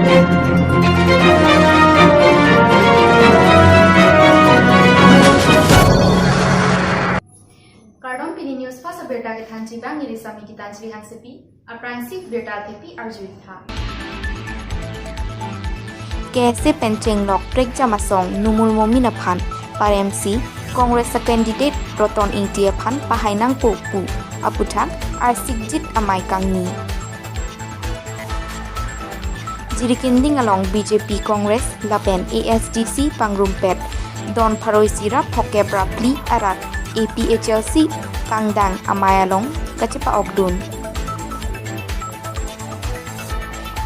Kardon pini news pas berita ke thanci bang iri sami kita jli hang sepi apransip berita tepi arjui tha KSC penceng lok prek jamasong numul momina phan par MC Congress candidate Roton Intia phan pahainang pu aputhak arsikjit amai kangni jirikinding along BJP Congress lapen ASDC pangrumpet don pharoi sirap hoke brapli arat APHLC Kangdang Amayalong Kacepa Ogdun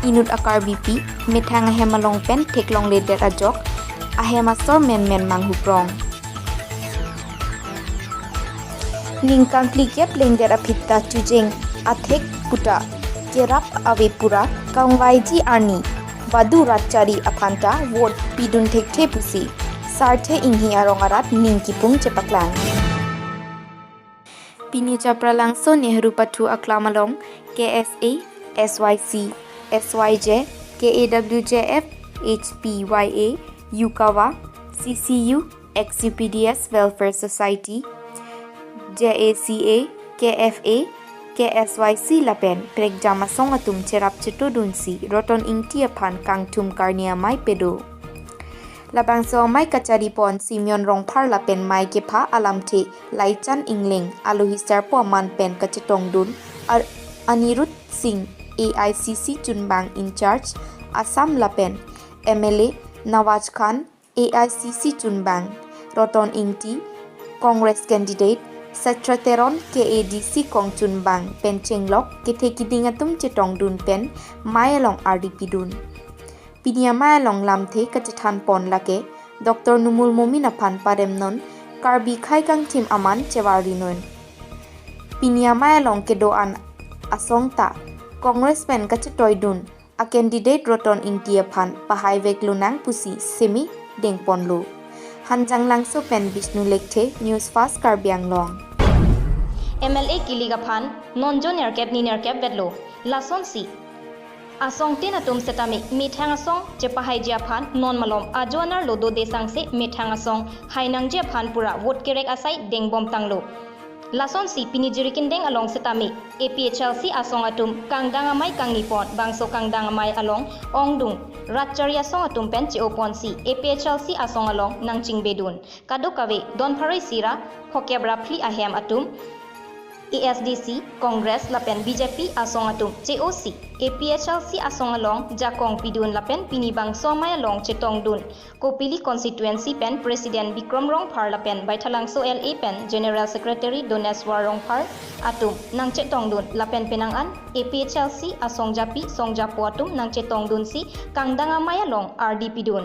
Inut akar BP Mithang Hemalong Pen Teklong Leder Ajok Ahemasor Men Manghuprong Ningkang Kliket Lengder Aphitta Chujeng Athek Puta Kerap Avepura Kaungwaiji Arni Badu Ratchari Aphanta Vote Pidun Thekte Pusi Sarte Inghi Arongarat Ningkipung Cepaklang Pini Chapra Langso Nehru Patu Aklamalong KSA SYC SYJ KAWJF HPYA Yukawa CCU XUPDS Welfare Society JACA KFA KSYC Lapen Prek Jamasong Atum Cerap Ceto Dunsi Roton Ingtia Pan Kangtum Karnia Mai Pedo Labang so mai kacari pon Simeon rong par lapen mai kepa alam te Laichan Ingling aluhisar po man pen kacetong dun Anirudh Singh AICC Chunbang in charge Assam lapen MLA Nawaz Khan AICC Chunbang Roton Ingti Congress candidate Satrateron KADC Kong Chunbang pen chenglok ketekidingatum cetong dun pen mai along RDP dun Piniama long lamthe kachathan pon lake Dr. Numul Momina Phan Paremnon Karbi Khai Kang Tim Aman Chewarinon Piniama long kedoan asongta Congressman kachatoidun a candidate Roton Intia Phan Pahai Veklunang Pusi Semi Dengponlu Hanjang Langso Pen Vishnu Lekthe News Fast Karbiang Long MLA Kiliga Phan Non-Jon Nerkep Ni Nerkep Bedlo Lason Si Asong tin atum setami mithang asong chepahai jia phan non malom ajonar lodo desang se mithang asong hainang jia phan pura vote kerek asai dengbom tanglo lason si pini jirikin deng along setami APHLC asong atum kangdang amai kangnipon bangso kangdang amai along ongdung ratchari asong atum pen chiopon si APHLC asong along nangching bedun kadokawe don pharai sira hokyabra phli ahem atum ASDC, Congress lapen BJP asong atum COC, APHLC asong along Jakong Pidun lapen pinibang somay along Chetong Dun, Kopili constituency pen President Bikram Rongphar lapen Baithalangso LA pen General Secretary Doneswar Rongphar atum nang Chetong Dun lapen penangan APHLC asong Japi Songjapo atum nang Chetong Dun si Kangdang amay along RDP Dun.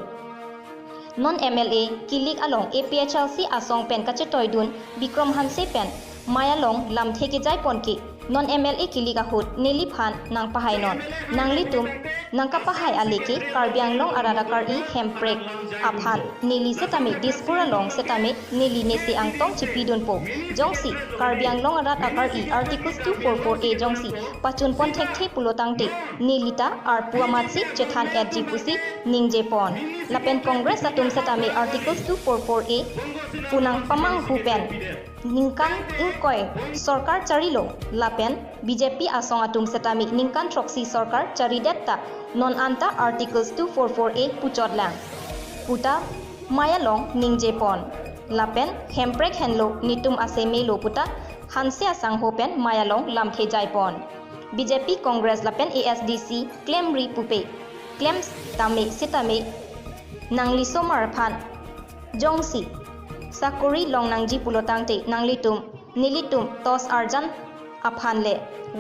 Non-MLA kilik along APHLC asong pen Kachetoy Dun Bikram Hanse pen Mayalong lam theke jai ponki non MLA kilika hut neli phan nang pahai non nang litum nang kapahai aleke karbiang long arada kar I hemprek aphan neli setame dispura long setame neli nesi angtong chipidun po jongsi karbiang long arat akar I articles 244A jongsi pachun pon thekte pulotang te nelita ar puamatsi chethan FG pusi ningje pon lapen congress atum setame articles 244A punang pamang hupen Ningkan ingkoi Sorkar Charilo Lapen BJP asong atum setami Ningkan Troksi Sorkar Charidetta Non anta Articles 244A Puchotlang Puta Mayalong Ningjepon Lapen Hemprek Henlo Nitum Aseme Lo Puta Hanse Asang Hopen Mayalong Lamthe Jaipon BJP Congress Lapen ASDC Claim Ripupe Claims Tame Sitame Nangliso Maraphan Jongsi Sakuri long nangji pulotang te nanglitum nilitum tos arjan aphanle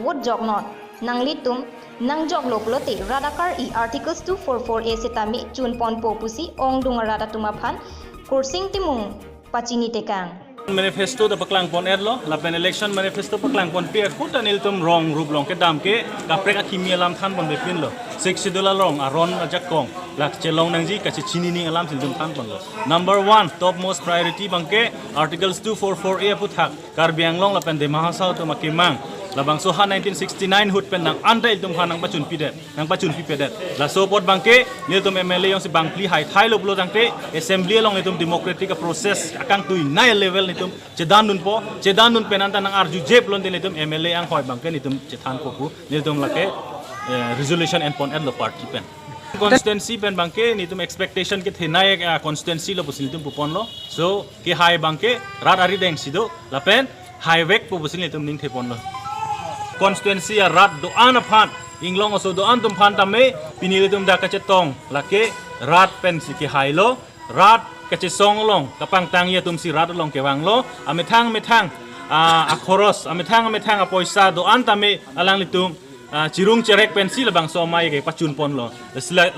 wood jognot nanglitum nangjoglo pulote radakar I articles 244A setami chunpon popusi ongdung radatum aphan kursing timung pachini tekang Manifesto da paklang pon erlo lapen election manifesto paklang pon pe kut anil tum rong rublong ke dam ke kaprek akimi alam than pon bepin lo seksi dola long aron ajakong lak chelong nangji ka chini ni alam sin dum than pon lo number 1 top most priority bangke articles 244A puthak karbiang long lapen de mahasau to makimang labang so ha 1969 hut pen nang anda iltum phan nang pachun pidet la so pot bangke niltum MLA yang si bangpli hai thai lo blo tangte assembly long nitum democratic process akang tui nai level nitum chedan nun pen anta nang arju jep lon nitum MLA ang hoi bangke nitum chethan ko ku nitum lake resolution and pon at the party pen constituency pen bangke nitum expectation ke thenai constituency lo pusil nitum pupon lo so ke hai bangke rat ari deng sido la pen hai vek pu pusil nitum ning thepon lo constituency rat do an phan inglong so do an tum phan tame pinili tum da kachetong lake rat pen si ke hai lo rat kache song long kapang tang ya tum si rat long ke wang lo amethang akhoros amethang poisa do an tame alang litum cirung cerek pensi labang so mai ke pacun pon lo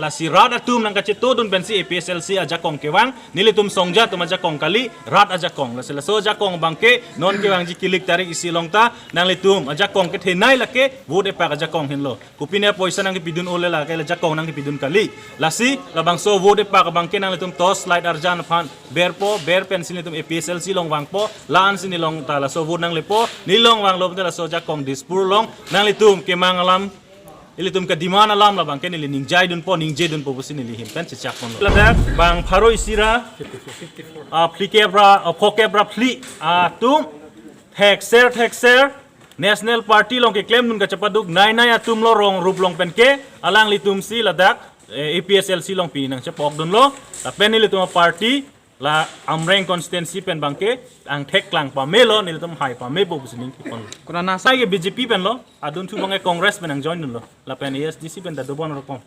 la si rat atum nang kache to dun pensi APSLC aja kong kewang nilitum songja tum aja kong kali rat aja kong la sela so aja kong bangke non kewang ji kilik tarik isi longta nang litum aja kong ke thenai lake vote pa aja kong hin lo kupine poisa nang pidun ole la ke aja kong nang pidun kali la si labang so vote pa ka bangke nang litum tos slide arjan phan ber pensil litum APSLC long wang po laan sini long ta la so vote nang lepo nilong wang lo la so aja kong dispur long nang litum kemang alam ilitum ka dimana alam la bang kenili ningjai dun po pusin ili himpen cecak pon la dak bang pharo isira phokebra pli tum thek ser national party long ke claim nun ka chapaduk nai atum lo rong rup long pen ke alang litum si la dak APSLC long pi nang chapok dun lo ta pen ilitum party la amreng constituency pen bangke ang thek klang pa melo nilitum hai pa me bo pusin ki pon kuna na sai ke BJP pen lo adun thu bangai congress pen ang join dun lo la pen ASDC pen da do bon ropom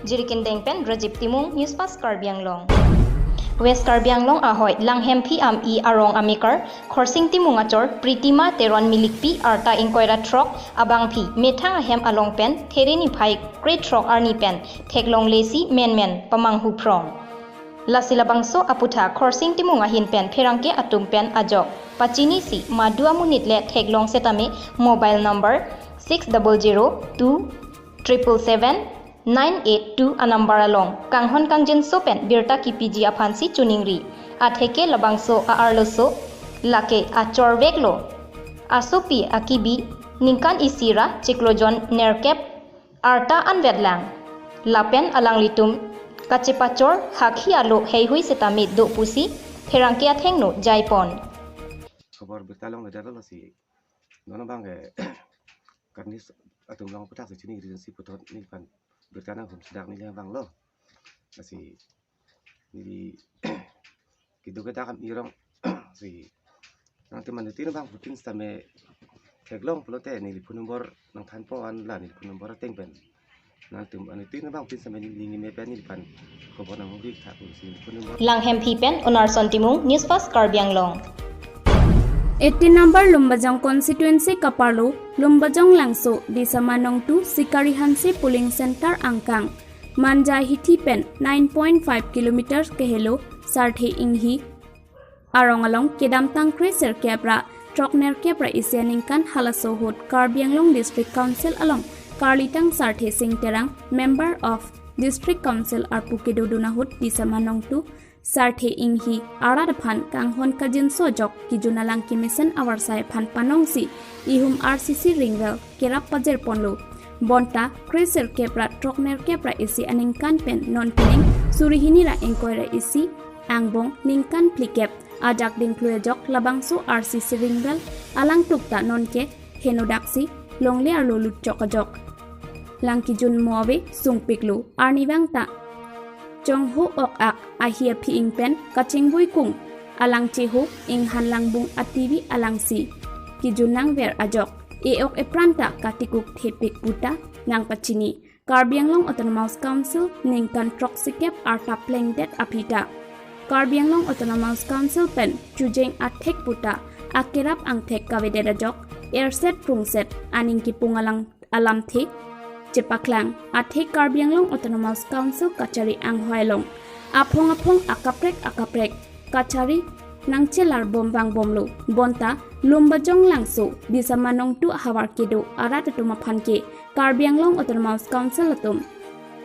Jirikin deng pen Rajib Timung News Pass Karbi Anglong West Karbi Anglong ahoy langhem pi am I arong amikar khorsing Timung achor Pritima Teron milikpi arta inkoira trok abang pi methang ahem along pen thereni phai great trok arni pen theklong lesi men pamang hu prong Lasila bangso aputa khorsing Timunga hin pen pherangke atum pen ajok pachini si madua munit le theklong setame mobile number 6002777982 a number along kanghon kangjin so pen birta ki PG aphansi chuningri atheke labangso a arloso lake a chorveklo asopi akibi ningkan isira ciklojon nerkep arta anvedlang lapen alang litum Kacipacor hakhi alo hei hui setami do pusi herangkia thengno jaipon kabar bertalong na dalo si nono bang karnis atum long putak si chini regency putot ni pan bertanang hum sedak ni bang lo si ni kido kita kan irong si nanti maniti bang putin stame teglong pulote ni lipunumbor nang tanpo an la ni lipunumbor tengpen Natum anitin bang pin sa mening ni pen ni pan ko bonang hugik ta si Langhem Pipen Onar Sontimung News Pass Karbi Anglong 18 number Lumbajong constituency Kaparlo Lumbajong Langso Disamanong 2 Sikari Hansi polling center Angkang Manja Hiti pen 9.5 kilometers kehelo Sarthe Inghi Arongalong Kedam Tangkre Serkebra Trokner Kebra Isianingkan Halaso Hot Karbi Anglong District Council along Karlitang Sarthe Singh Terang, Member of District Council Arpukedo Dunahut Disamanong 2, Sarthe Inghi, Aradaphan, Kanghon Kajin Sojok, Kijunalang Kimisen Awarsai Pan Panongsi, Ihum RCC Ringwell, Kerap Pajer Ponlo, Bonta, Kreser Kepra, Trokner Kepra Isi Aningkan Pen, Non-Pining, Surihinira Enkoira Isi, Angbong, Ningkan Plikep, Ajak Dingkluyajok, Labangso RCC Ringwell, Alang Tukta Nonke, Henodaksi, Longle Arlolut Chokajok. Langkijun Mowe Sung Piklu Arnibang Ta Jongho Ok Ak Ahia Pi Ing Pen Kaching Bui Kung Alang Chehu Ing Han Langbung Ativi Alang Si Kijunang Ver Ajok Eok Epranta Katikuk Thepik Puta Nang Pachini Karbi Anglong Autonomous Council Ningkan Troksikep Arta Plengdet Apita Karbi Anglong Autonomous Council Pen Chujeng Athek Puta Akirap Angthek Kavedajok Airset Prungset Aning Kipungalang Alam Thek Chepaklang Athek Karbi Anglong Autonomous Council Kachari Anghoilong Aphong Akaprek Kachari Nangchelar Bombang Bomlo Bonta Lumbajong Langso Disamanong 2 Hawar Kedo Aratatuma Phanke Karbi Anglong Autonomous Council Atum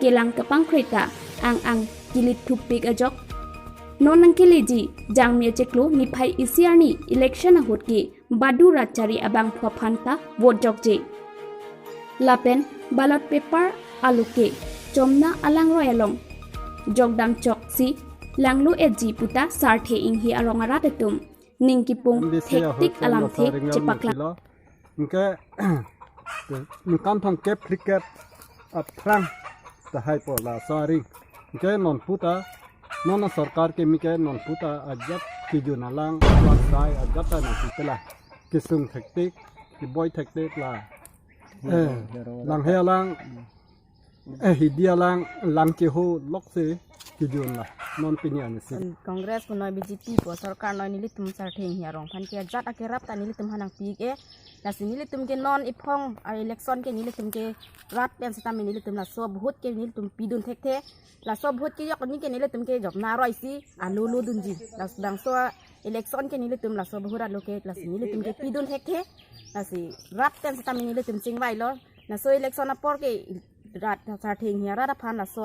Kelang Kapangkreta Ang Kilit Thupik Ajok Nonang Keleji Jangmia Cheklo Nipai Isiarni Election Ahutki Badu Rachari abang phapanta vote jokje. Lapen ballot paper aluke chomna alang royalong. Jogdam chok si langlu eji puta sarthe inghi arongara tetum. Ningkipung tektik alam thek cepakla. Mungkin mungkin thongkep cricket aprang tahai pola sorry. Mungkin non puta non sarkar ke mungkin non puta ajat kijunalang wasai ajat tanah sitelah kisung tektik kiboy tektik lah. Lang helang hidia lang keho lokse kijun lah non pinyan sih. Kongres ko noy BJP po sarkar noy nilitum sartheng hiarong phan ke jat akerap ta nilitum hanang pik la nilitum ke non iphong election ke nilitum ke rat pen sita me nilitum la so bhut ke nilitum pidun thekte la so bhut ke yok ni ke nilitum ke job na roi si alulu dunji la bang so election ke nilitum la so bhut alo ke la nilitum ke pidun thekte la si rat pen sita me nilitum singwai lo na so election apor ke rat sartheng hiara da phan la so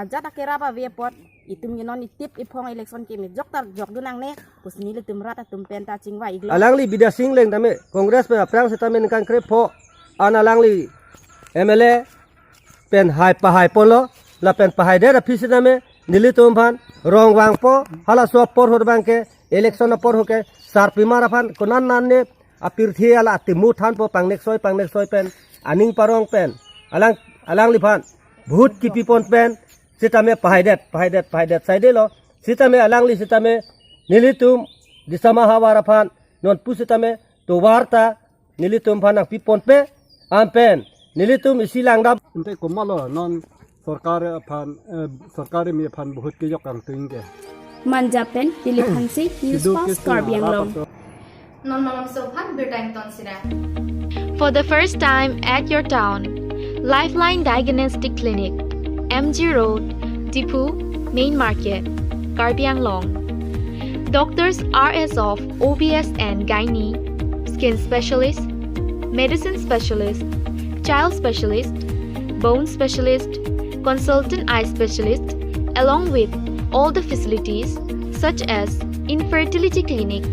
ajat akerap ave pot itum ye non itip ipong election ke me jok dunang ne pus nilitum rat atum penta chingwai iglo alangli bida singleng tame kongres pe aprang setamen kan krepho an alangli MLA pen hai pahai polo la pen pahai de office name nilitum phan rong wang po hala so por hor bang ke election por ho ke sar pimara phan konan nan ne apir thi ala timu than po pangnek soi pen aning parong pen alangli phan bhut ki pipon pen sitame pahai det sai de lo sitame alangli sitame nilitum disama hawara phan non pusitame to warta nilitum phanang pipon pe ampen nilitum isilang dam Untuk kumalo non sarkar mi phan bahut ke yok ang tuinge. Manjapen Dilip Hansi News Fast Karbiang Long. Non mamam sophan bertime ton sira. For the first time at your town, Lifeline Diagnostic Clinic, MG Road, Tipu, Main Market, Karbiang Long. Doctors RS of OBS and Gynae, Skin Specialist, Medicine Specialist, Child Specialist, Bone Specialist, Consultant Eye Specialist, along with all the facilities such as Infertility Clinic,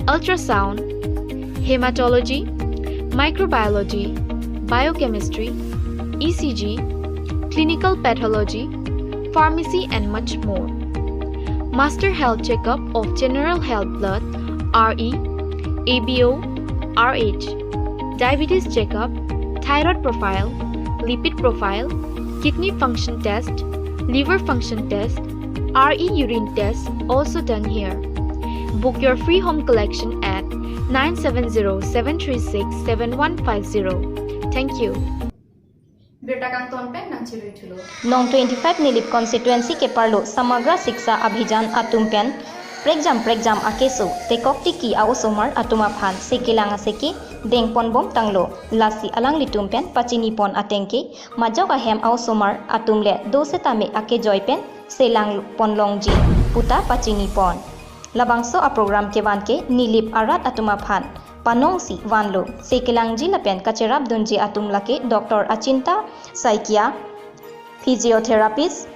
Ultrasound, Hematology, Microbiology, Biochemistry, ECG, Clinical Pathology, Pharmacy and much more. Master Health Checkup of General Health Blood, RE, ABO, RH, Diabetes Checkup, Thyroid Profile, Lipid Profile, Kidney Function Test, Liver Function Test, RE Urine Test also done here. Book your free home collection at 970-736-7150. Thank you. Berta kang ton pen nang chirui thulo. Nong 25 nilip constituency ke parlo samagra siksha abhijan atum pen pregjam akeso tekok tiki awsomar atuma phan sekilanga seki dengpon bom tanglo lasi alang litum pen pachini pon atengke majoka hem awsomar atumle dosetame ake joy pen selang ponlongji puta pachini pon labangso a program ke wanke nilip arat atuma phan panong si wanlo sekilangji lapen kacherap dunji atum lake Dr. Achinta Saikia physiotherapist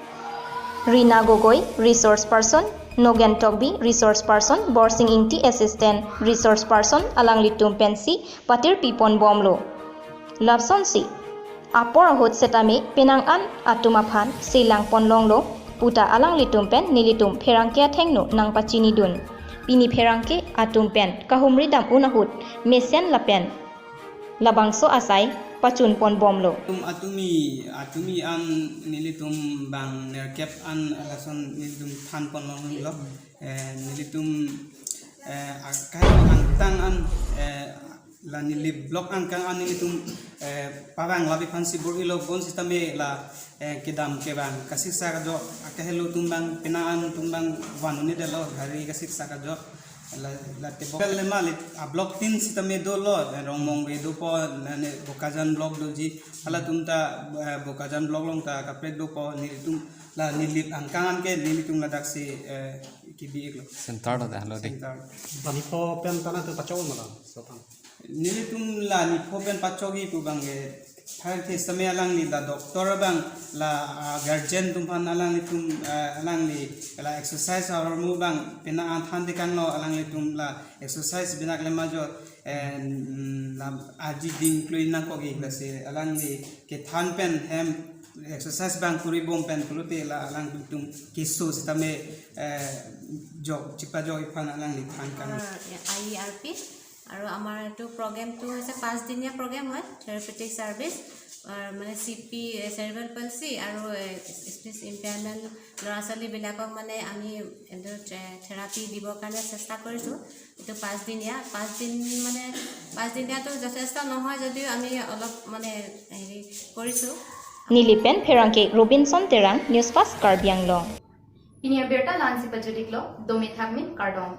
Rina Gogoi resource person Nogen Togbi resource person Borsing Ingti assistant resource person alang litum pensi patir pipon bomlo labson si apor hot setame penang an atuma phan silang ponlonglo puta alang litum pen nilitum pherangkia thengno nang pachini dun pini pherangke atum pen kahumri dam unahut mesen lapen labangso asai pachun pon bomlo atumi an nilitum bang nerkep an alason nilitum than pon lo nilitum akai antang an la nilip blok an kang an nilitum parang labi fansi burilo bon sisteme la kedam kebang kasih sakado akahelo tumbang penaan tumbang wanune delo hari kasih sakado la te bokal malit a blok tin sisteme do lo romong re do po ne bokajan blok do ji ala tumta bokajan blok long ta kapre do po nilitum la nilip angkangan ke nilitum ladak si kibi eklo sentar da lo de Bani po pen tanah tu pacau malah sopan. nilitum la ni phoben pachogi tu bangge Parang testame alang ni la doktor bang la guardian tumpan alang ni tum alang ni la exercise or mu bang pina anthan dikang lo alang ni tum la exercise binak le majo la aji ding kluin na ko gi la se alang ni ke than pen hem exercise bang kuri bom pen kulute la alang tum kisu sitame jog chipa jog ipan alang ni than kan IERP আৰু আমাৰ এইটো প্ৰগ্ৰেমটো হৈছে 5 দিনীয়া প্ৰগ্ৰেম হয় therapeutic service মানে CP cerebral palsy আৰু স্পীচ ইম্পেয়াৰমেণ্ট ল'ৰা ছোৱালীবিলাকক মানে আমি থেৰাপি দিবৰ কাৰণে চেষ্টা কৰিছোঁ এইটো 5 দিনীয়া 5 দিন মানে 5 দিনীয়াটো যথেষ্ট নহয় যদিও আমি অলপ মানে হেৰি কৰিছোঁ Nilipen Pherangke Robinson Terang News Fast Karbi Anglong Ini berta lansi pajudik lo domi thakmin kardong